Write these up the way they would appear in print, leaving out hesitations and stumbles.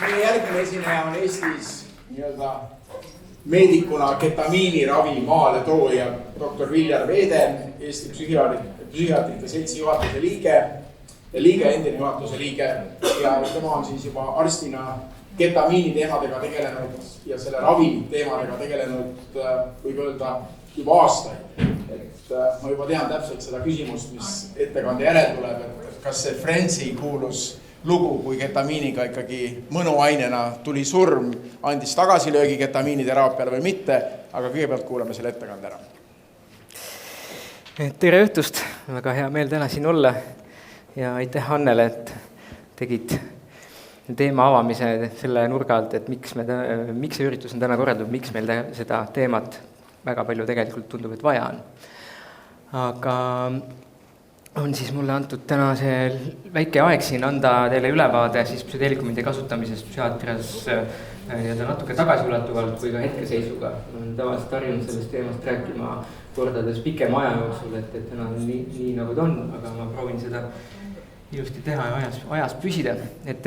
Meie järgmine esineja on Eestis nii-öelda meedikuna ketamiiniravi maale tooja doktor Viljar Veede, Eesti psühhiaatrite seltsi juhatuse liige, endine juhatuse liige ja tema on siis juba arstina ketamiini teemadega tegelenud ja selle ravi teemadega tegelenud, võib öelda, juba aastaid. Ma juba tean täpselt seda küsimust, mis ettekande järel tuleb, et kas see Friendsi kuulus lugu, kui ketamiiniga ikkagi mõnuainena tuli surm, andis tagasilöögi ketamiiniteraapiale või mitte, aga kõigepealt kuulame selle ettekande ära. Tere õhtust, väga hea meel täna siin olla ja aitäh Annele, et tegid teema avamise selle nurga alt, et miks see üritus on täna korraldatud, miks meil seda teemat väga palju tegelikult tundub, et vaja on. Aga on siis mulle antud täna see väike aeg siin anda teile ülevaade siis psühhedeelikumide kasutamisest psühhiaatrias natuke tagasiulatuvalt või ka hetkeseisuga. Olen tavaliselt harjunud sellest teemast rääkima kordades pikema aja jooksul, et täna on nii nagu ta on, aga ma proovin seda ilusti teha ja ajas püsida. Et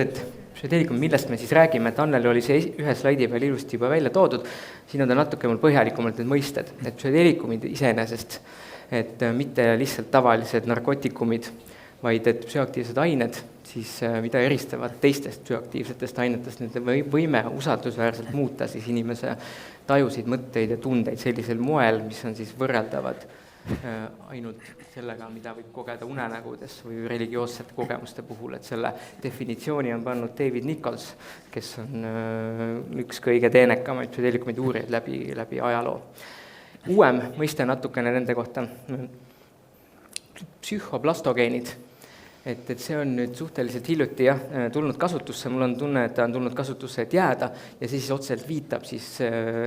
psühhedeelikum, millest me siis räägime, et Anneli oli see ühe slaidi peal ilusti juba välja toodud, siin on ta natuke mul põhjalikumalt need mõisted, et psühhedeelikumid iseenesest, et mitte lihtsalt tavalised narkotikumid, vaid et psühhoaktiivsed ained, siis mida eristavad teistest psühhoaktiivsetest ainetest, nende võime usaldusväärselt muuta siis inimese tajusid, mõtteid ja tundeid sellisel moel, mis on siis võrreldavad ainult sellega, mida võib kogeda unenägudes või religioossete kogemuste puhul, et selle definitsiooni on pannud David Nichols, kes on üks kõige teenekamaid psühhedeelikumide uurijaid läbi ajaloo. Uuem mõiste natukene nende kohta, psühhoplastogeenid, et see on nüüd suhteliselt hiljuti tulnud kasutusse, mul on tunne, et ta on tulnud kasutusse, et jääda ja see siis otseselt viitab siis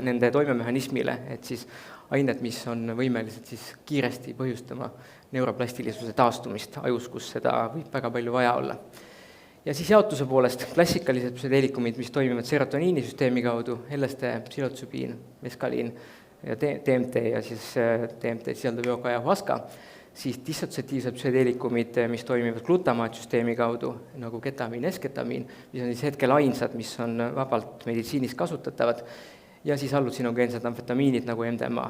nende toimemehhanismile, et siis ained, mis on võimelised siis kiiresti põhjustama neuroplastilisuse taastumist ajus, kus seda võib väga palju vaja olla. Ja siis jaotuse poolest klassikalised psühhedeelikumid, mis toimivad serotoniinisüsteemi kaudu, LSD, psilotsübiin, meskaliin ja DMT ja siis DMT sisaldav jooga ja huaska, siis dissotsiatiivsed psühhedeelikumid, mis toimivad glutamaatsüsteemi kaudu, nagu ketamiin, esketamiin, mis on siis hetkel ainsad, mis on vabalt meditsiinis kasutatavad, ja siis hallutsinogeensed amfetamiinid nagu MDMA.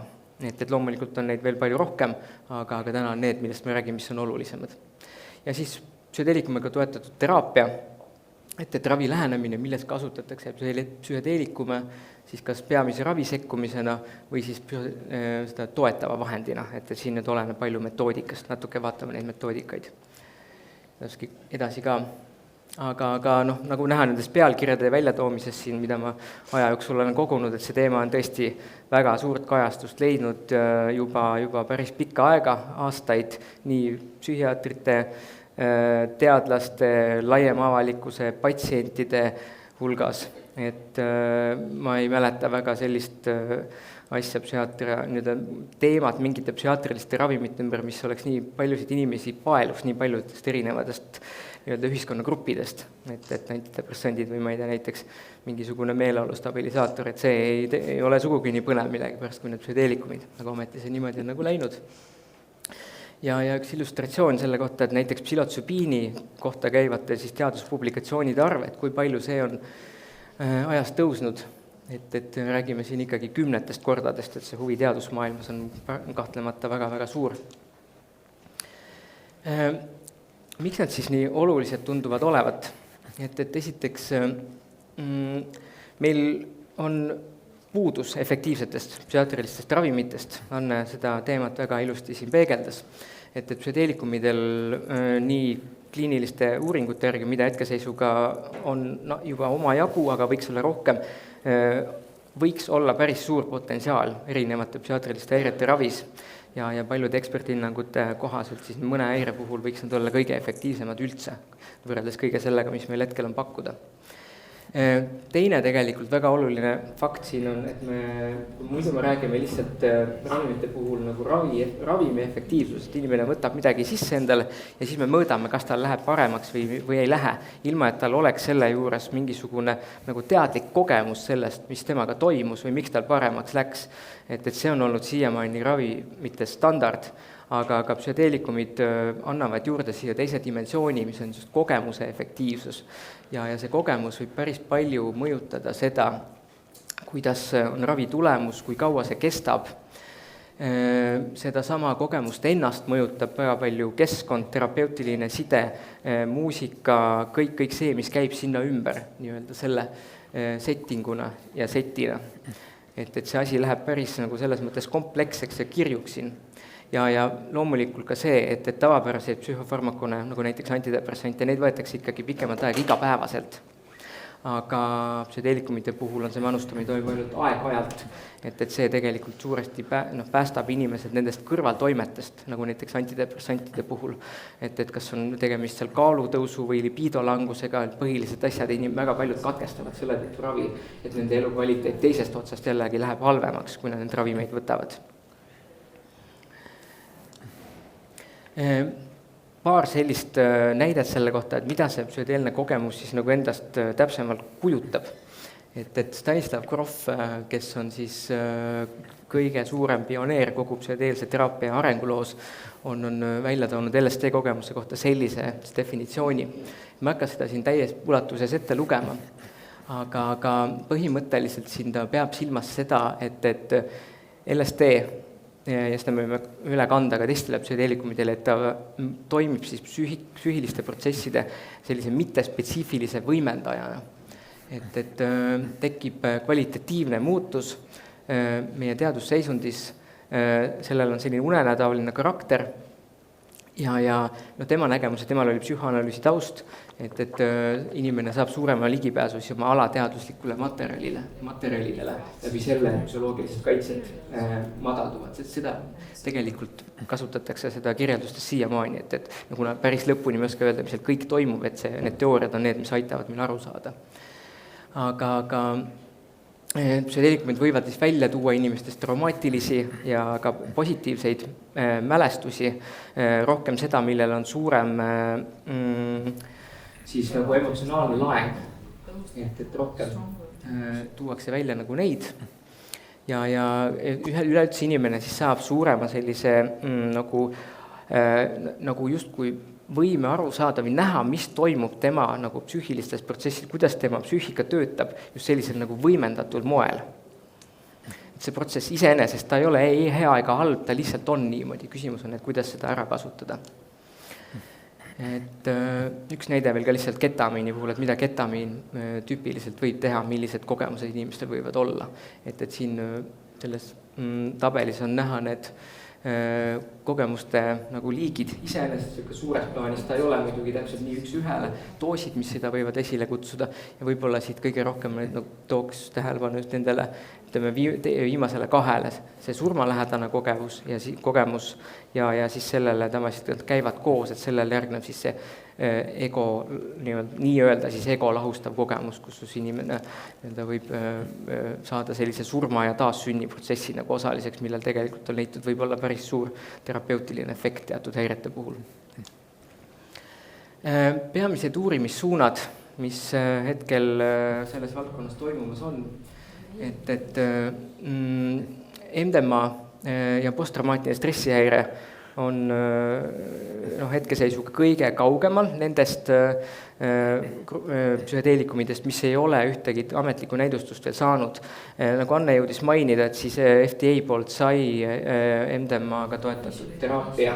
Et loomulikult on neid veel palju rohkem, aga täna on need, millest me räägime, mis on olulisemad. Ja siis psühhedeelikumiga toetatud teraapia, et ravi lähenemine, milles kasutatakse psühhedeelikume, siis kas peamise ravi sekkumisena või siis seda toetava vahendina, et siin nüüd oleneb palju metoodikast, natuke vaatame neid metoodikaid edasi ka. Aga nagu näha nendest pealkirjade väljatoomisest siin, mida ma aja jooksul olen kogunud, et see teema on tõesti väga suurt kajastust leidnud juba päris pikka aega, aastaid, nii psühhiaatrite, teadlaste, laiema avalikkuse, patsientide hulgas. Et ma ei mäleta väga sellist asja teemat mingite psühhiaatriliste ravimite ümber, mis oleks nii paljusid inimesi paelus, nii paljudest erinevatest ühiskonnagruppidest, et antidepressandid või ma ei tea näiteks mingisugune meeleolu stabilisaator, et see ei ole sugugi nii põnev midagi pärast kui need psühhedeelikumid, aga ometi see niimoodi on nagu läinud. Ja üks illustratsioon selle kohta, et näiteks psilotsübiini kohta käivate siis teaduspublikatsioonide arv, et kui palju see on ajas tõusnud, et räägime siin ikkagi 10 kordadest, et see huvi teadusmaailmas on kahtlemata väga-väga suur. Miks nad siis nii olulised tunduvad olevat? Et esiteks meil on puudus efektiivsetest psühhiaatrilistest ravimitest, Anne seda teemat väga ilusti siin peegeldas, et psühhedeelikumidel nii kliiniliste uuringute järgi, mida hetkeseisuga on juba oma jagu, aga võiks olla rohkem, võiks olla päris suur potentsiaal erinevate psühhiaatriliste häirete ravis ja paljude eksperthinnangute kohaselt siis mõne häire puhul võiks nad olla kõige efektiivsemad üldse, võrreldes kõige sellega, mis meil hetkel on pakkuda. Teine tegelikult väga oluline fakt siin on, et muidu me räägime lihtsalt ravimite puhul nagu ravimi efektiivsusest, inimene võtab midagi sisse endale ja siis me mõõdame, kas tal läheb paremaks või ei lähe, ilma et tal oleks selle juures mingisugune nagu teadlik kogemus sellest, mis temaga toimus või miks tal paremaks läks. Et see on olnud siiamaani ravimite standard, aga psühhedeelikumid annavad juurde siia teise dimensiooni, mis on just kogemuse efektiivsus. Ja see kogemus võib päris palju mõjutada seda, kuidas on ravi tulemus, kui kaua see kestab. Seda sama kogemust ennast mõjutab väga palju keskkond, terapeutiline side, muusika, kõik see, mis käib sinna ümber, nii-öelda selle settinguna ja setina. Et see asi läheb päris nagu selles mõttes kompleksseks ja kirjuks siin. Ja loomulikult ka see, et tavapäraseid psühhofarmakone, nagu näiteks antidepressante, neid võetakse ikkagi pikemat aega igapäevaselt. Aga psühhedeelikumide puhul on see manustamine toimub ainult aeg-ajalt, et see tegelikult suuresti päästab inimesed nendest kõrvaltoimetest, nagu näiteks antidepressantide puhul, et kas on tegemist seal kaalutõusu või libiidolangusega, põhilised asjad, väga paljud katkestavad selle tõttu ravi, et nende elukvaliteet teisest otsast jällegi läheb halvemaks, kui nad need ravimeid võtavad. Paar sellist näidet selle kohta, et mida see psühhedeelne kogemus siis nagu endast täpsemalt kujutab. Et Stanislav Grof, kes on siis kõige suurem pioneer kogu psühhedeelse teraapia arenguloos, on välja toonud LSD kogemuse kohta sellise definitsiooni. Ma hakka seda siin täies ulatuses ette lugema, aga põhimõtteliselt siin ta peab silmas seda, et LSD ja seda me võime üle kanda ka teistele psühhedeelikumidele, et ta toimib siis psüühiliste protsesside sellise mittespetsiifilise võimendajana. Et tekib kvalitatiivne muutus meie teadusseisundis, sellel on selline unenädaoline karakter ja tema nägemus, temal oli psühhoanalüüsi taust, et inimene saab suurema ligipääsu siis oma alateaduslikule materjalidele läbi selle psühholoogilised kaitsed madalduvad. Seda tegelikult kasutatakse seda kirjeldustes siiamaani, et kuna päris lõpuni me oska öelda, mis seal kõik toimub, et need teooriad on need, mis aitavad meil aru saada. Aga psühhedeelikumid võivad siis välja tuua inimestest traumaatilisi ja ka positiivseid mälestusi, rohkem seda, millel on suurem siis nagu emotsionaalne laeng, et rohkem tuuakse välja nagu neid ja üleüldse inimene siis saab suurema sellise nagu justkui võime aru saada või näha, mis toimub tema nagu psüühilistes protsessid, kuidas tema psüühika töötab just sellisel nagu võimendatul moel. Et see protsess iseenesest, ta ei ole ei hea ega halb, ta lihtsalt on niimoodi. Küsimus on, et kuidas seda ära kasutada. Et üks näide veel ka lihtsalt ketamiini puhul, et mida ketamiin tüüpiliselt võib teha, millised kogemused inimestel võivad olla. Et siin selles tabelis on näha need kogemuste nagu liigid iseenesest suures plaanis, ta ei ole muidugi täpselt nii üks ühele, doosid, mis seda võivad esile kutsuda ja võib-olla siit kõige rohkem tooks tähelepanu nendele viimasele kahele, see surmalähedane kogemus ja siis sellele tavaliselt käivad koos, et sellele järgneb siis see ego, nii-öelda siis ego lahustav kogemus, kus inimene võib saada sellise surma ja taassünni protsessi nagu osaliseks, millel tegelikult on leitud võib-olla päris suur terapeutiline efekt teatud häirete puhul. Peamised uurimissuunad, mis hetkel selles valdkonnas toimumas on, et MDMA ja posttraumaatiline stressihäire on hetkeseisuga kõige kaugemal nendest psühhedeelikumidest, mis ei ole ühtegi ametlikku näidustust veel saanud. Nagu Anne jõudis mainida, et siis FDA poolt sai MDMA-ga toetatud teraapia,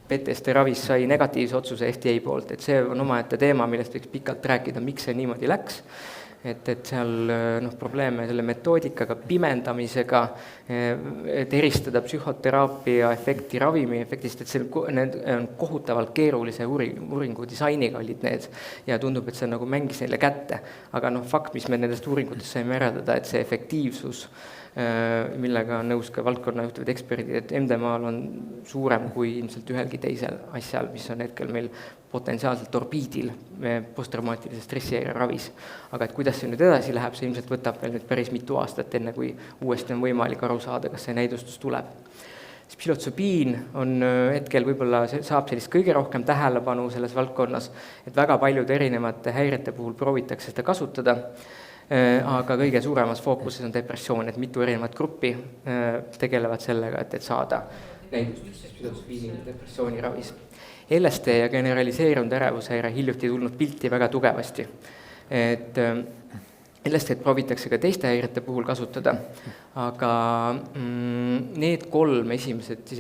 PTSD ravis sai negatiivse otsuse FDA poolt, et see on omaette teema, millest võiks pikalt rääkida, miks see niimoodi läks. Et seal probleeme selle metoodikaga, pimendamisega, et eristada psühhoteraapia efekti ravimi efektist, et see on kohutavalt keerulise uuringu disainiga olid need ja tundub, et see nagu mängis neile kätte. Aga fakt, mis me nendest uuringutest saime järeldada, et see efektiivsus, millega on nõus ka valdkonna juhtivad eksperdid, et MDMA-l on suurem kui ilmselt ühelgi teisel asjal, mis on hetkel meil potentsiaalselt orbiidil posttraumaatilise stressihäire ravis. Aga et kuidas see nüüd edasi läheb, see ilmselt võtab veel nüüd päris mitu aastat, enne kui uuesti on võimalik aru saada, kas see näidustus tuleb. Psilotsobiin on hetkel võib-olla saab sellist kõige rohkem tähelepanu selles valdkonnas, et väga paljude erinevate häirete puhul proovitakse seda kasutada, aga kõige suuremas fookuses on depressioon, et mitu erinevat gruppi tegelevad sellega, et saada näidustus psühhotsükliiniline depressiooni ravis. LSD ja generaliseerunud ärevushäire hiljuti tulnud pilti väga tugevasti. Et LSD-d proovitakse ka teiste häirete puhul kasutada, aga need 3 esimesed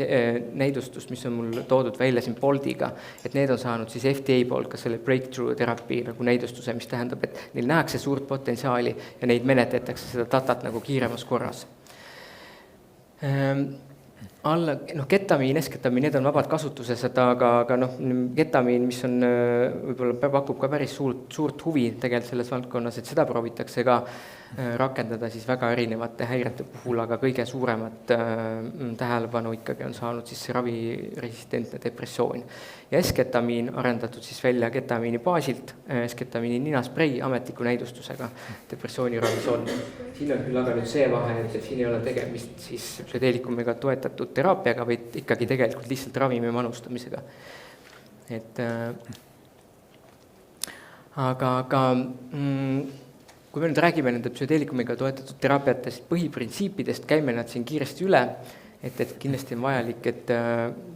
näidustust, mis on mul toodud välja siin Boldiga, et need on saanud siis FDA poolt ka selle breakthrough terapii nagu näidustuse, mis tähendab, et neil nähakse suurt potentsiaali ja neid menetletakse seda datat nagu kiiremas korras. Ketamiin, esketamiin, need on vabalt kasutuses, aga ketamiin, mis on, võib-olla pakub ka päris suurt huvi tegelikult selles valdkonnas, et seda proovitakse ka rakendada siis väga erinevate häirete puhul, aga kõige suuremat tähelepanu ikkagi on saanud siis see raviresistentne depressioon. Ja esketamiin arendatud siis välja ketamiini baasilt, esketamiini ninasprei ametliku näidustusega depressiooni ravis on. Siin on küll aga nüüd see vahe, et siin ei ole tegemist siis psühhedeelikumiga toetatud teraapiaga, vaid ikkagi tegelikult lihtsalt ravimi manustamisega. Aga kui me nüüd räägime nende psühhedeelikumiga toetatud teraapiatest põhiprintsiipidest, käime nad siin kiiresti üle, et kindlasti on vajalik, et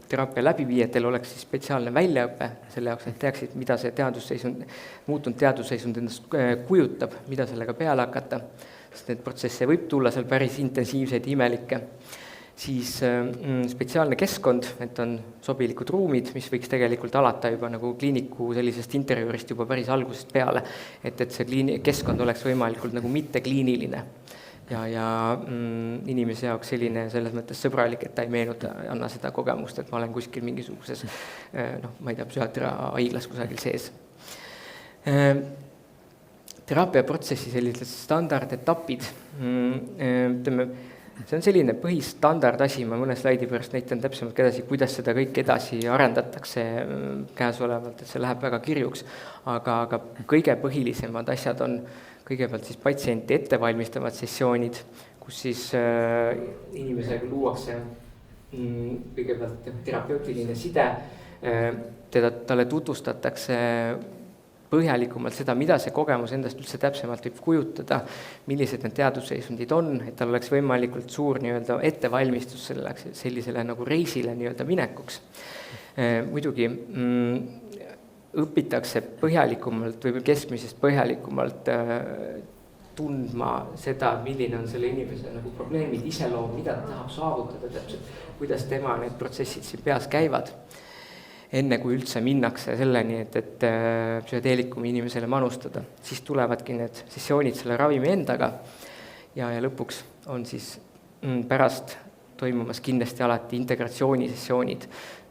teraapia läbiviijatel oleks siis spetsiaalne väljaõpe selle jaoks, et teaksid, mida see muutunud teadusseisund endast kujutab, mida sellega peale hakata, sest need protsesse võib tulla seal päris intensiivseid imelikke. Siis spetsiaalne keskkond, et on sobilikud ruumid, mis võiks tegelikult alata juba nagu kliiniku sellisest interjöörist juba päris algusest peale, et see keskkond oleks võimalikult nagu mittekliiniline ja inimese jaoks selline selles mõttes sõbralik, et ta ei meenuta, anna seda kogemust, et ma olen kuskil mingisuguses, ma ei tea, psühhiaatria haiglas kusagil sees. Teraapiaprotsessi sellised standardetapid, see on selline põhistandard asi, ma mõne slaidi pärast näitan täpsemalt edasi, kuidas seda kõik edasi arendatakse käesolevalt, et see läheb väga kirjuks, aga kõige põhilisemad asjad on kõigepealt siis patsienti ettevalmistavad sessioonid, kus siis inimesega luuakse kõigepealt terapeutiline side, talle tutvustatakse põhjalikumalt seda, mida see kogemus endast üldse täpsemalt võib kujutada, millised need teadusseisundid on, et tal oleks võimalikult suur nii-öelda ettevalmistus sellisele nagu reisile nii-öelda minekuks. Muidugi õpitakse põhjalikumalt või keskmisest põhjalikumalt tundma seda, milline on selle inimese nagu probleemid, iseloom, mida ta tahab saavutada täpselt, kuidas tema need protsessid siin peas käivad. Enne kui üldse minnakse selleni, et psühhedeelikumi inimesele manustada, siis tulevadki need sessioonid selle ravimi endaga ja lõpuks on siis pärast toimumas kindlasti alati integratsioonisessioonid,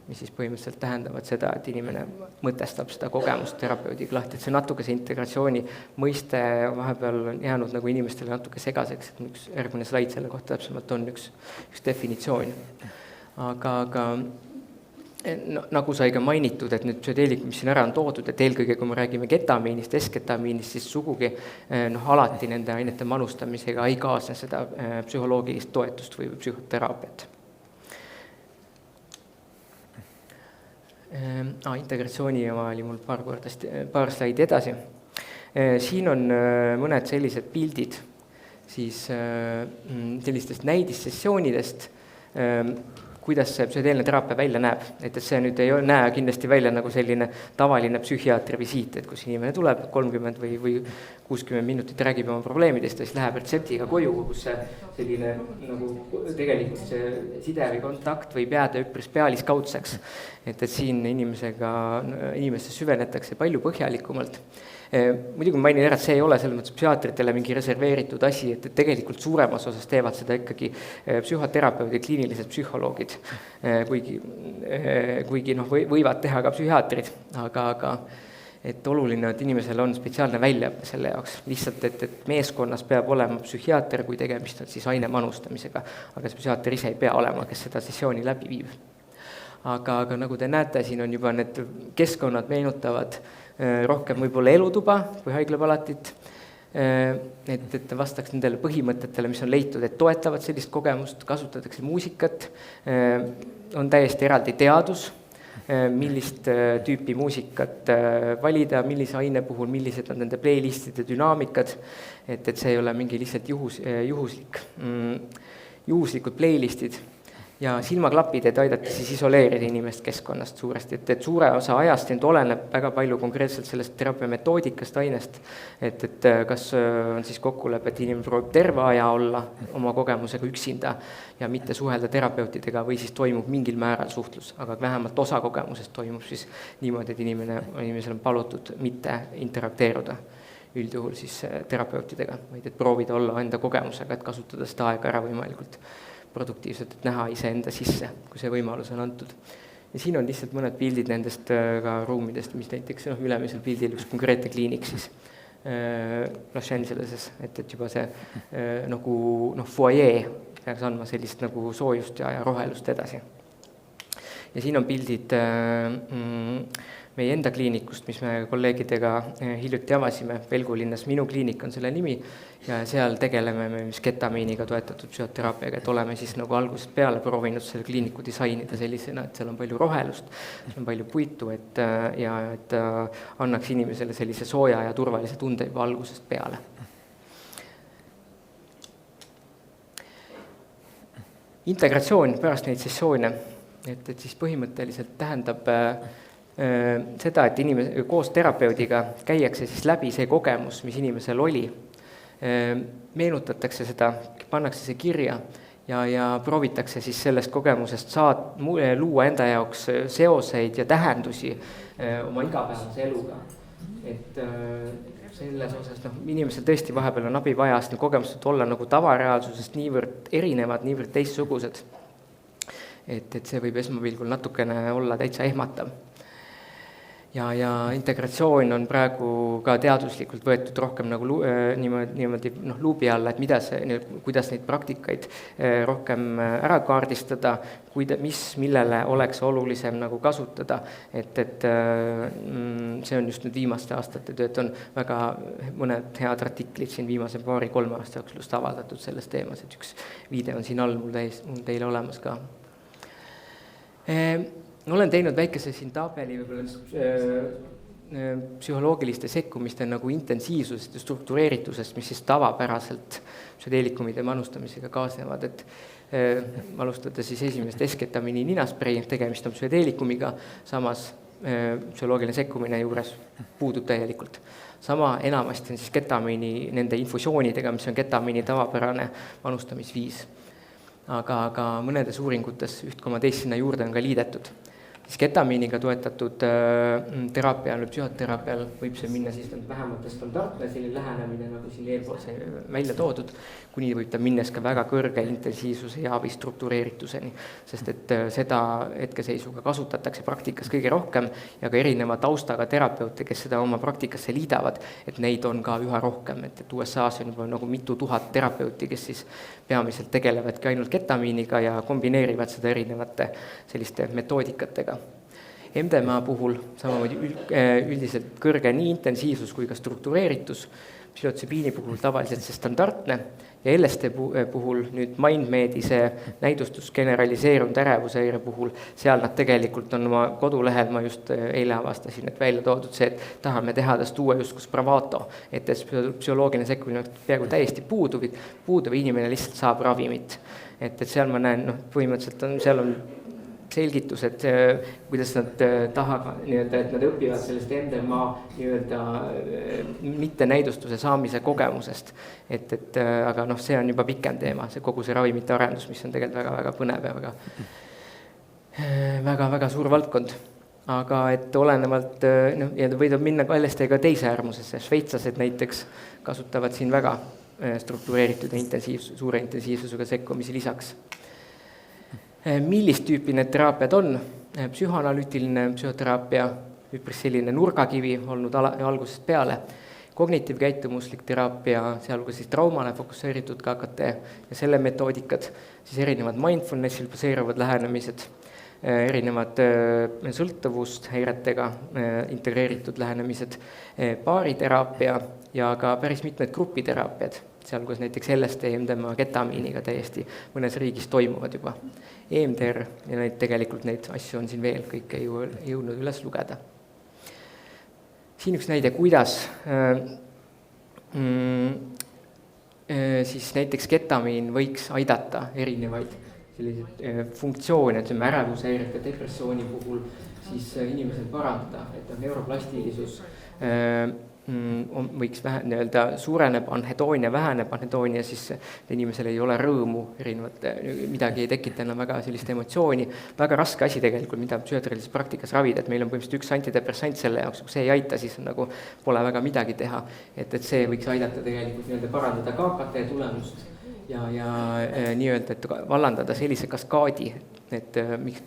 mis siis põhimõtteliselt tähendavad seda, et inimene mõtestab seda kogemust terapeudiga lahti, et see natuke see integratsiooni mõiste vahepeal on jäänud nagu inimestele natuke segaseks, et üks järgmine slaid selle kohta täpsemalt on üks definitsioon. Aga nagu sai ka mainitud, et nüüd psühhedeelikum, mis siin ära on toodud, et eelkõige, kui me räägime ketamiinist, esketamiinist, siis sugugi alati nende ainete manustamisega ei kaasne seda psühholoogilist toetust või psühhoteraapiat. Integratsiooni oli mul paar slaidi edasi. Siin on mõned sellised pildid siis sellistest näidissessioonidest, kuidas see psühhedeelne teraapia välja näeb. Et see nüüd ei näe kindlasti välja nagu selline tavaline psühhiaatri visiit, et kus inimene tuleb 30 või 60 minutit räägib oma probleemidest ja siis läheb retseptiga koju, kus see selline nagu tegelikult see side või kontakt võib jääda üpris pealiskaudseks. Et siin inimesse süvenetakse palju põhjalikumalt. Muidugi mainin ära, et see ei ole selles mõttes psühhiaatritele mingi reserveeritud asi, et tegelikult suuremas osas teevad seda ikkagi psühhoterapeudid, kliinilised psühholoogid, kuigi võivad teha ka psühhiaatrid, aga et oluline, et inimesel on spetsiaalne väljaõppe selle jaoks, lihtsalt, et meeskonnas peab olema psühhiaater, kui tegemist on siis aine manustamisega, aga see psühhiaater ise ei pea olema, kes seda sessiooni läbi viib. Aga nagu te näete, siin on juba need keskkonnad meenutavad rohkem võib-olla elutuba kui haiglapalatit, et vastaks nendele põhimõtetele, mis on leitud, et toetavad sellist kogemust, kasutatakse muusikat, on täiesti eraldi teadus, millist tüüpi muusikat valida, millise aine puhul, millised on nende playlistide dünaamikad, et see ei ole mingi lihtsalt juhuslikud playlistid. ja silmaklapid, et aidata siis isoleerida inimest keskkonnast suuresti, et suure osa ajast nüüd oleneb väga palju konkreetselt sellest teraapia metoodikast, ainest, et kas on siis kokkulepe, et inimene proovib terve aja olla oma kogemusega üksinda ja mitte suhelda terapeutidega või siis toimub mingil määral suhtlus, aga vähemalt osa kogemusest toimub siis niimoodi, et inimesel on palutud mitte interakteeruda üldjuhul siis terapeutidega, vaid et proovida olla enda kogemusega, et kasutada seda aega ära võimalikult produktiivselt, et näha iseenda sisse, kui see võimalus on antud. Ja siin on lihtsalt mõned pildid nendest ka ruumidest, mis näiteks ülemisel pildil üks konkreetne kliinik siis Los Angeleses, et juba see nagu foyer peaks andma sellist nagu soojust ja rohelust edasi. Ja siin on pildid meie enda kliinikust, mis me kolleegidega hiljuti avasime, Velgu linnas Minu kliinik on selle nimi, ja seal tegeleme me ketamiiniga toetatud psühhoteraapiaga, et oleme siis nagu algusest peale proovinud selle kliiniku disainida sellisena, et seal on palju rohelust, seal on palju puitu, et annaks inimesele sellise sooja ja turvalise tunde juba algusest peale. Integratsioon pärast neid sessioone, et siis põhimõtteliselt tähendab seda, et koos terapeudiga käiakse siis läbi see kogemus, mis inimesel oli, meenutatakse seda, pannakse see kirja ja proovitakse siis sellest kogemusest luua enda jaoks seoseid ja tähendusi oma igapäevase eluga. Et selles osas, inimesel tõesti vahepeal on abi vaja, sest kogemused olla nagu tavareaalsusest niivõrd erinevad, niivõrd teistsugused, et see võib esmapilgul natukene olla täitsa ehmatav. Ja integratsioon on praegu ka teaduslikult võetud rohkem nagu niimoodi luubi alla, et kuidas neid praktikaid rohkem ära kaardistada, millele oleks olulisem nagu kasutada, et see on just nüüd viimaste aastate töö, et on väga mõned head artiklid siin viimase 2-3 aasta jooksul just avaldatud selles teemas, et üks video on siin all mul teile olemas ka. Olen teinud väikese siin tabeli psühholoogiliste sekkumiste nagu intensiivsusest ja struktureeritusest, mis siis tavapäraselt psühhedeelikumide manustamisega kaasnevad, et alustada siis esimest S-ketamini ninasprei, tegemist on psühhedeelikumiga, samas psühholoogiline sekkumine juures puudub täielikult. Sama enamasti on siis ketamiini nende infusioonidega, mis on ketamiini tavapärane manustamisviis. Aga mõnedes uuringutes 1,2 sinna juurde on ka liidetud. Siis ketamiiniga toetatud teraapial või psühhoteraapial võib see minna siis vähemalt standardne selline lähenemine, nagu siin eelpool see välja toodud, kuni võib ta minnes ka väga kõrge intensiivsuse ja abi struktureerituseni, sest et seda hetkeseisuga kasutatakse praktikas kõige rohkem ja ka erineva taustaga terapeute, kes seda oma praktikasse liidavad, et neid on ka üha rohkem, et USA-s on juba nagu mitu tuhat terapeuti, kes siis peamiselt tegelevadki ainult ketamiiniga ja kombineerivad seda erinevate selliste metoodikatega. MDMA puhul samamoodi üldiselt kõrge nii intensiivsus kui ka struktureeritus, psühhotsübiini puhul tavaliselt see standardne ja LSD puhul nüüd MindMedi see näidustus generaliseerunud ärevushäire puhul, seal nad tegelikult on oma kodulehel, ma just eile avastasin, et välja toodud see, et tahame teha tast uue justkui Spravato, et psühholoogiline sekkumine peaaegu täiesti puuduv inimene lihtsalt saab ravimit. Et seal ma näen, põhimõtteliselt seal on selgitus, et kuidas nad et nad õpivad sellest MDMA mitte näidustuse saamise kogemusest. Aga see on juba pikem teema, see kogu see ravimite arendus, mis on tegelikult väga-väga põnev ja väga-väga suur valdkond. Aga et olenevalt võidab minna ka LSD-ga teise äärmusesse. Šveitslased näiteks kasutavad siin väga struktureeritud ja suure intensiivsusega sekkumisi lisaks. Millist tüüpi need teraapiad on? Psühhoanalüütiline psühhoteraapia, üpris selline nurgakivi olnud algusest peale, kognitiivkäitumuslik teraapia, sealhulgas siis traumale fokusseeritud KKT ja selle metoodikad, siis erinevad mindfulnessil baseeruvad lähenemised, erinevad sõltuvust häiretega integreeritud lähenemised, baariteraapia ja ka päris mitmed grupiteraapiad, sealhulgas näiteks LSD, MDMA, ketamiiniga täiesti mõnes riigis toimuvad juba. EMDR ja tegelikult neid asju on siin veel, kõik ei jõudnud üles lugeda. Siin üks näide, kuidas siis näiteks ketamiin võiks aidata erinevaid selliseid funktsioone, et ärevushäirete, depressiooni puhul siis inimesel parandada, et neuroplastilisus võiks suureneb anhedoonia, väheneb anhedoonia, siis inimesel ei ole rõõmu erinevate, midagi ei tekita enam väga sellist emotsiooni. Väga raske asi tegelikult, mida psühhiaatrilises praktikas ravida, et meil on põhimõtteliselt üks antidepressant selle jaoks, kui see ei aita, siis nagu pole väga midagi teha. Et see võiks aidata tegelikult parandada KKT tulemust ja nii-öelda, et vallandada sellise kaskaadi, et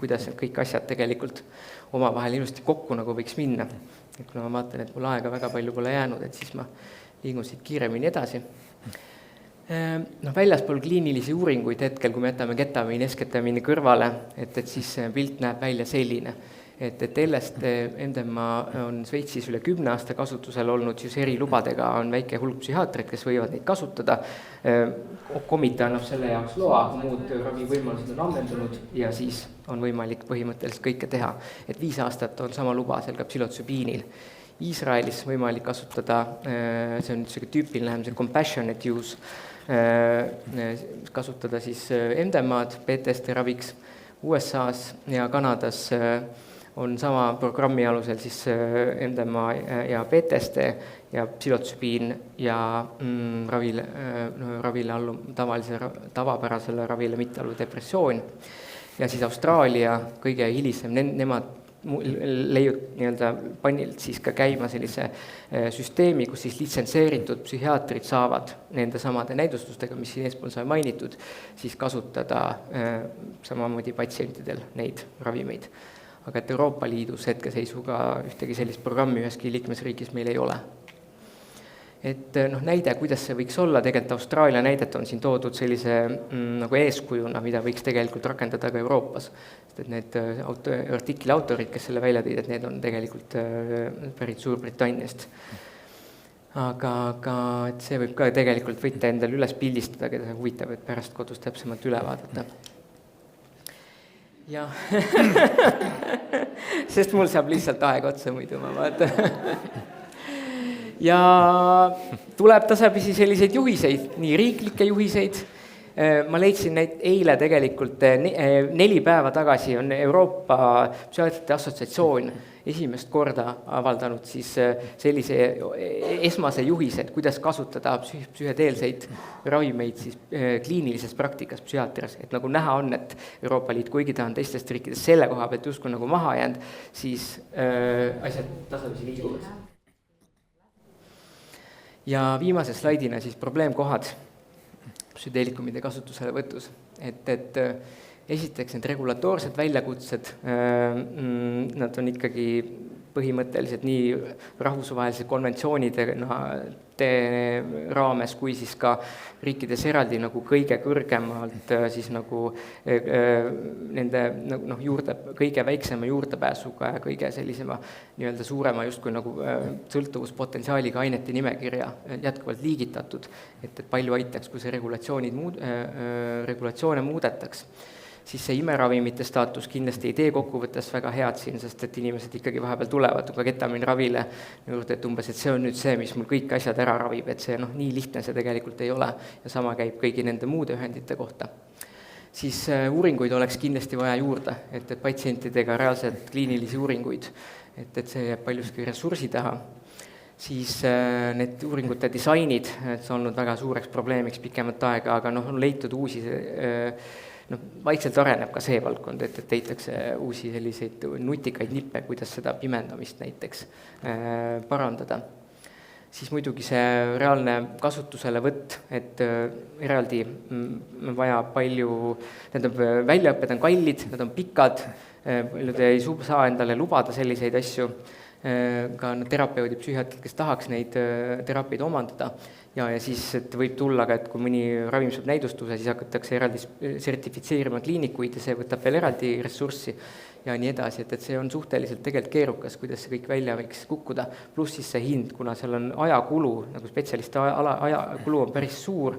kuidas kõik asjad tegelikult omavahel ilusti kokku nagu võiks minna. Et kui ma vaatan, et mul aega väga palju pole jäänud, et siis ma liigun siit kiiremini edasi. Väljaspool kliinilisi uuringuid hetkel, kui me jätame ketamiini, esketamiini kõrvale, et siis pilt näeb välja selline. Et LSD MDMA on Šveitsis üle 10 aasta kasutusel olnud, siis erilubadega on väike hulk psühhiaatreid, kes võivad neid kasutada. Komitee annab selle jaoks loa, muud ravivõimalused on ammendunud ja siis on võimalik põhimõtteliselt kõike teha. Et 5 aastat on sama luba seal ka psühhotsübiinil. Iisraelis võimalik kasutada, see on tüüpiline, see compassionate use, kasutada siis MDMA-d PTSD raviks. USA-s ja Kanadas on sama programmi alusel siis MDMA ja PTSD ja psühhotsübiin ja ravile tavapärasele ravile mitte allu depressioon. Ja siis Austraalia kõige hilisem, nemad panilt siis ka käima sellise süsteemi, kus siis litsenseeritud psühhiaatrid saavad nende samade näidustustega, mis siin eespool sai mainitud, siis kasutada samamoodi patsientidel neid ravimeid. Aga et Euroopa Liidus hetkeseisuga ühtegi sellist programmi üheski liikmesriigis meil ei ole. Et näide, kuidas see võiks olla, tegelikult Austraalia näidet on siin toodud sellise nagu eeskujuna, mida võiks tegelikult rakendada ka Euroopas. Sest et need artikli autorid, kes selle välja tõid, et need on tegelikult pärit Suurbritanniast. Aga et see võib ka tegelikult võtta endale üles pildistada, keda huvitav, et pärast kodus täpsemalt üle vaadata. Ja. Sest mul saab lihtsalt aeg otsa muidu, ma vaatan. Ja tuleb tasapisi selliseid juhiseid, nii riiklikke juhiseid. Ma leidsin neid eile tegelikult 4 päeva tagasi on Euroopa Psühhiaatrite Assotsiatsioon esimest korda avaldanud siis sellise esmase juhised, kuidas kasutada psühhedeelseid ravimeid siis kliinilises praktikas psühhiaatrias. Et nagu näha on, et Euroopa Liit, kuigi ta on teistest riikides selle koha pealt justkui nagu maha jäänud, siis asjad tasapisi liiguvad. Ja viimase slaidina siis probleemkohad psühhedeelikumide kasutusele võtus. Et esiteks need regulatoorsed väljakutsed, nad on ikkagi põhimõtteliselt nii rahvusvahelise konventsioonide raames kui siis ka riikides eraldi nagu kõige kõrgemalt siis nagu nende kõige väiksema juurdepääsuga ja kõige sellisema nii-öelda suurema justkui nagu sõltuvuspotentsiaaliga ainete nimekirja jätkuvalt liigitatud, et palju aitaks, kui see regulatsioone muudetaks. Siis see imeravimite staatus kindlasti ei tee kokkuvõttes väga head siin, sest et inimesed ikkagi vahepeal tulevad ka ketamiinravile juurde, et umbes, et see on nüüd see, mis mul kõik asjad ära ravib, et see nii lihtne see tegelikult ei ole ja sama käib kõigi nende muude ühendite kohta. Siis uuringuid oleks kindlasti vaja juurde, et patsientidega reaalselt kliinilisi uuringuid, et see jääb paljuski ressursi taha. Siis need uuringute disainid, et see on olnud väga suureks probleemiks pikemat aega, aga on leitud uusi vaikselt areneb ka see valdkond, et leitakse uusi selliseid nutikaid nippe, kuidas seda pimendamist näiteks parandada. Siis muidugi see reaalne kasutuselevõtt, et eraldi vaja palju, väljaõpped on kallid, nad on pikad, paljud ei saa endale lubada selliseid asju, ka terapeudi, psühhiaatrid, kes tahaks neid teraapiaid omandada. Ja siis et võib tulla ka, et kui mõni ravim saab näidustuse, siis hakatakse eraldi sertifitseerima kliinikuid ja see võtab veel eraldi ressurssi ja nii edasi, et see on suhteliselt tegelikult keerukas, kuidas see kõik välja võiks kukkuda. Pluss siis see hind, kuna seal on ajakulu, nagu spetsialisti ajakulu on päris suur,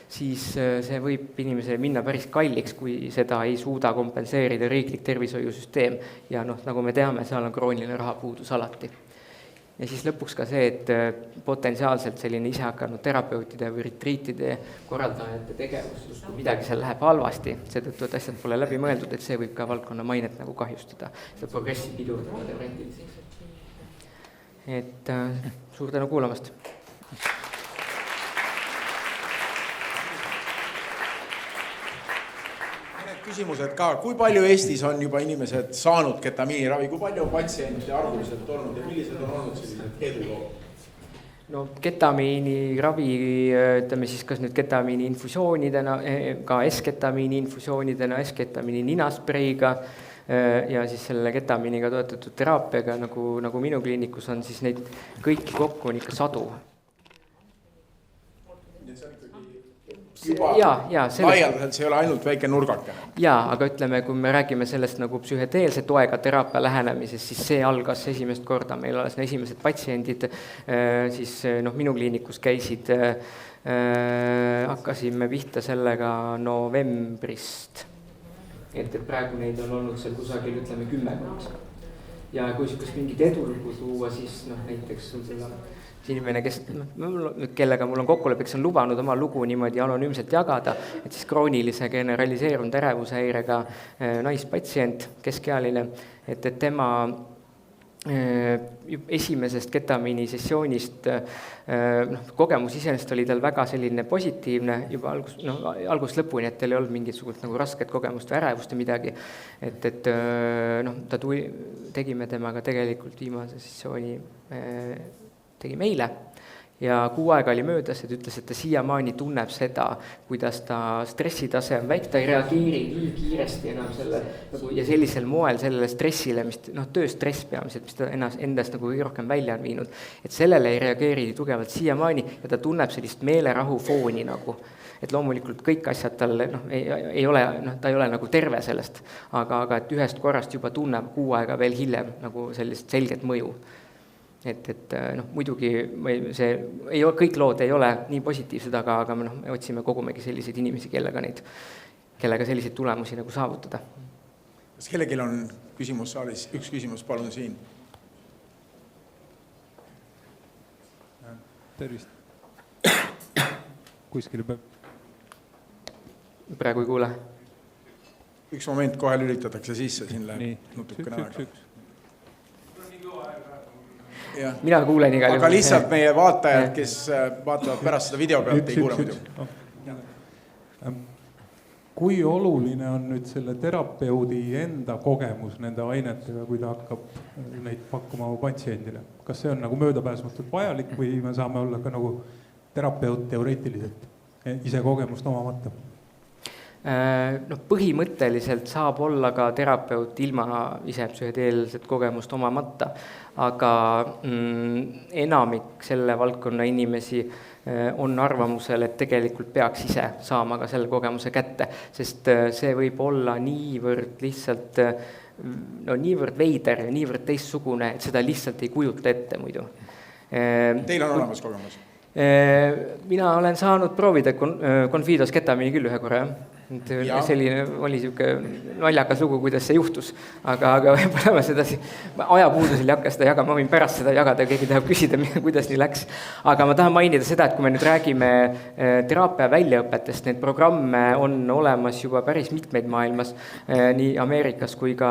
siis see võib inimesele minna päris kalliks, kui seda ei suuda kompenseerida riiklik tervishoiusüsteem ja nagu me teame, seal on krooniline rahapuudus alati. Ja siis lõpuks ka see, et potentsiaalselt selline ise hakanud terapeutide või retriitide korraldajate tegevus, kui midagi seal läheb halvasti, seetõttu, et asjad pole läbi mõeldud, et see võib ka valdkonna mainet nagu kahjustada, seda progressi pidurdada teoreetiliselt. Et suur tänu kuulamast! Küsimused ka, kui palju Eestis on juba inimesed saanud ketamiiniravi, kui palju on patsiente arvuliselt olnud ja millised on olnud sellised edulood? No ketamiiniravi, ütleme siis kas nüüd ketamiini infusioonidena, ka S-ketamiini infusioonidena, S-ketamiini ninaspreiga ja siis selle ketamiiniga toetatud teraapiaga, nagu minu kliinikus on, siis neid kõiki kokku on ikka 100. Juba laialdaselt, see ei ole ainult väike nurgake. Jaa, aga ütleme, kui me räägime sellest nagu psühhedeelse toega teraapia lähenemisest, siis see algas esimest korda. Meil alles esimesed patsiendid siis minu kliinikus käisid, hakkasime pihta sellega novembrist. Et praegu neid on olnud seal kusagil, ütleme, 10. Ja kui mingid edulugu tuua, siis näiteks on seda inimene, kellega mul on kokkulepe, kes on lubanud oma lugu niimoodi anonüümselt jagada, et siis kroonilise generaliseerunud ärevushäirega naispatsient, keskealine, et tema esimesest ketamiini sessioonist kogemus iseenesest oli tal väga selline positiivne juba algust lõpuni, et tal ei olnud mingisugust nagu rasket kogemust või ärevust ja midagi, et ta tegime temaga tegelikult viimase sessiooni tegi meile ja 6 aega oli möödas, et ütles, et ta siiamaani tunneb seda, kuidas ta stressitase on väike, ta ei reageeri nii kiiresti enam selle ja sellisel moel sellele stressile, mis tööstress peamiselt, mis ta endast nagu kõige rohkem välja on viinud, et sellele ei reageeri tugevalt siiamaani ja ta tunneb sellist meelerahu fooni nagu, et loomulikult kõik asjad tal ei ole, ta ei ole nagu terve sellest, aga et ühest korrast juba tunneb 6 aega veel hiljem nagu sellist selget mõju. Et muidugi kõik lood ei ole nii positiivsed, aga me otsime kogumegi selliseid inimesi, kellega selliseid tulemusi nagu saavutada. Kas kellelgi on küsimus saalis? Üks küsimus, palun siin. Tervist. Kuskil praegu ei kuule. Üks moment, kohe lülitatakse sisse, siin läheb nutukene aega. Ja. Mina kuulen igal juhul. Aga lihtsalt meie vaatajad, kes vaatavad pärast seda video pealt, ei kuule muidu. Kui oluline on nüüd selle terapeudi enda kogemus nende ainetega, kui ta hakkab neid pakkuma patsiendile? Kas see on nagu möödapääsmatult vajalik või me saame olla ka nagu terapeut teoreetiliselt ise kogemust omamata? Põhimõtteliselt saab olla ka terapeut ilma ise psühhedeelset kogemust omamata, aga enamik selle valdkonna inimesi on arvamusel, et tegelikult peaks ise saama ka selle kogemuse kätte, sest see võib olla niivõrd lihtsalt, niivõrd veider ja niivõrd teistsugune, et seda lihtsalt ei kujuta ette muidu. Teil on olemas kogemus? Mina olen saanud proovida Confidos ketamiini küll ühe korra, selline oli siuke naljakas lugu, kuidas see juhtus, aga võib-olla ma seda ajapuudusel ei hakka seda jagama, ma võin pärast seda jagada, keegi tahab küsida, kuidas nii läks. Aga ma tahan mainida seda, et kui me nüüd räägime teraapia väljaõpetest, need programme on olemas juba päris mitmeid maailmas, nii Ameerikas kui ka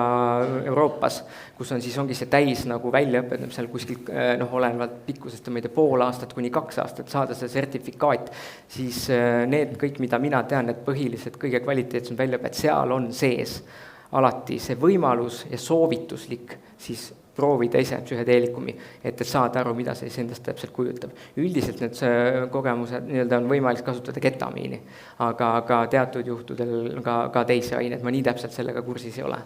Euroopas, kus ongi see täis nagu väljaõpet, seal kuskil olenevalt pikkusest on pool aastat kuni 2 aastat saada see sertifikaat, siis need kõik, mida mina tean, need põhilised kõige kvaliteetsem väljaõpet, seal on sees alati see võimalus ja soovituslik siis proovida ise psühhedeelikumi, et saada aru, mida see endast täpselt kujutab. Üldiselt need kogemused on võimalik kasutada ketamiini, aga teatud juhtudel ka teisi aineid, ma nii täpselt sellega kursis ei ole.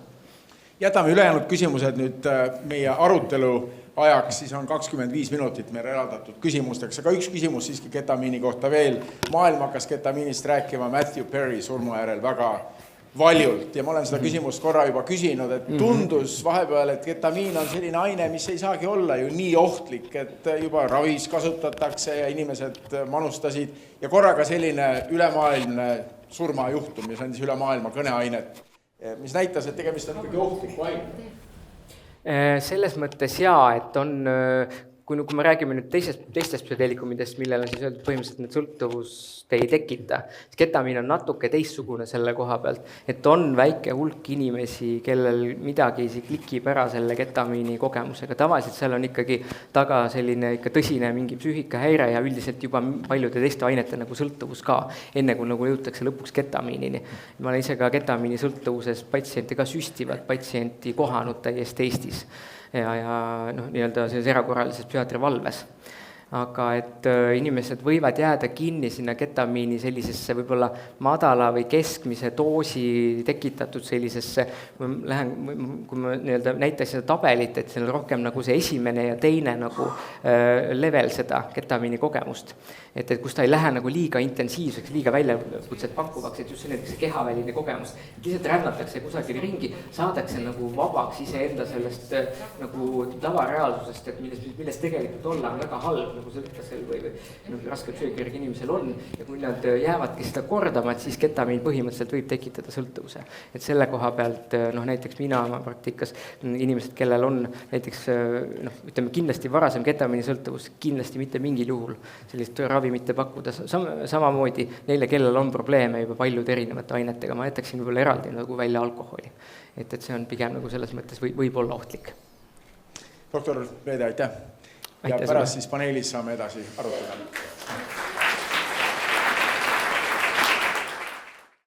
Jätame ülejäänud küsimused nüüd meie arutelu ajaks, siis on 25 minutit meil eraldatud küsimusteks, aga üks küsimus siiski ketamiini kohta veel. Maailm hakkas ketamiinist rääkima Matthew Perry surma järel väga valjult ja ma olen seda küsimust korra juba küsinud, et tundus vahepeal, et ketamiin on selline aine, mis ei saagi olla ju nii ohtlik, et juba ravis kasutatakse ja inimesed manustasid ja korraga selline ülemaailmne surmajuhtum, mis andis üle maailma kõneainet, mis näitas, et tegemist on ikkagi ohtliku aine. Selles mõttes jaa, et on kui me räägime nüüd teistest psühhedeelikumidest, millel on siis öeldud põhimõtteliselt need sõltuvust ei tekita, siis ketamiin on natuke teistsugune selle koha pealt, et on väike hulk inimesi, kellel midagi klikib ära selle ketamiini kogemusega. Tavaliselt seal on ikkagi taga selline ikka tõsine mingi psüühikahäire ja üldiselt juba paljude teiste ainete nagu sõltuvus ka, enne kui nagu jõutakse lõpuks ketamiinini. Ma olen ise ka ketamiini sõltuvuses patsiente ka süstivat patsienti kohanud täiesti Eestis ja nii-öelda selles erakorralises psühhiaatri valves. Aga et inimesed võivad jääda kinni sinna ketamiini sellisesse võib-olla madala või keskmise doosi tekitatud sellisesse, kui ma nii-öelda näitasin seda tabelit, et seal on rohkem nagu see esimene ja teine nagu level seda ketamiini kogemust. Et kus ta ei lähe nagu liiga intensiivseks, liiga väljakutset pakkuvaks, et just see näiteks kehaväline kogemus. Lihtsalt rännatakse kusagil ringi, saadakse nagu vabaks iseenda sellest nagu tavareaalsusest, et millest tegelikult olla on väga halb, nagu sõltlasel või raske psüühikirurgi inimesel on. Ja kui nad jäävadki seda kordama, et siis ketamiin põhimõtteliselt võib tekitada sõltuvuse. Et selle koha pealt näiteks mina oma praktikas inimesed, kellel on näiteks ütleme kindlasti varasem ketamiini sõltuvus, kindlasti mitte mingil juhul sellist ravi mitte pakkuda. Samamoodi neile, kellel on probleeme juba paljude erinevate ainetega, ma jätaksin võib-olla eraldi nagu välja alkoholi. Et see on pigem nagu selles mõttes võib olla ohtlik. Doktor Veede, aitäh! Ja pärast siis paneelis saame edasi arutada.